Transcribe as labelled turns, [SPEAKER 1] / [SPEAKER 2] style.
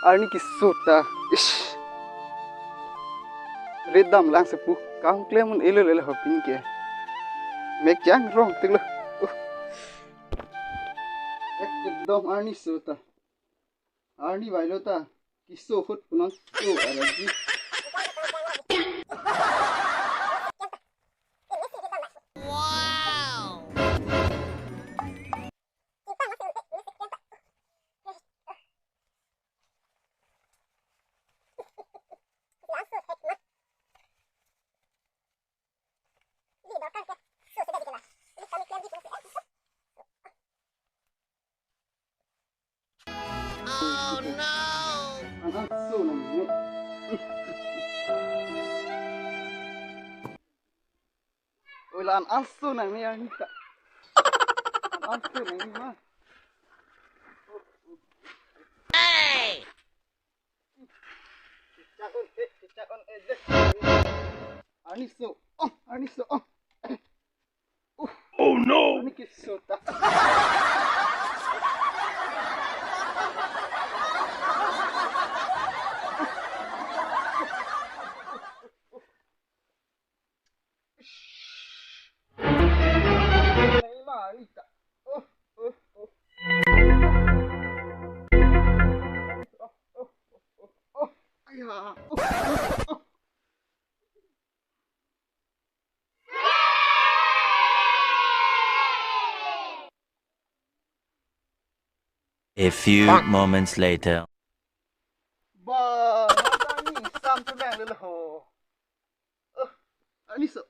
[SPEAKER 1] ARNI kisota. Ish. Redam lang sepu. Kang klemun elo hopin ke. Mek jang rong tiglo. Ekdom ARNI sota. ARNI bailota. Kiso hot punang so alaji. Oh no! Ang aso nang ni. Wala ang aso nang ni Anita. Ang aso nang ni ma. Hey! Cicak on edge. ARNI so ong, ARNI so ong. Oh no! ARNI kisota. Anita. Ayah.
[SPEAKER 2] A few moments later.
[SPEAKER 1] Ba, nata ni sam tu bang le ho. ARNI so.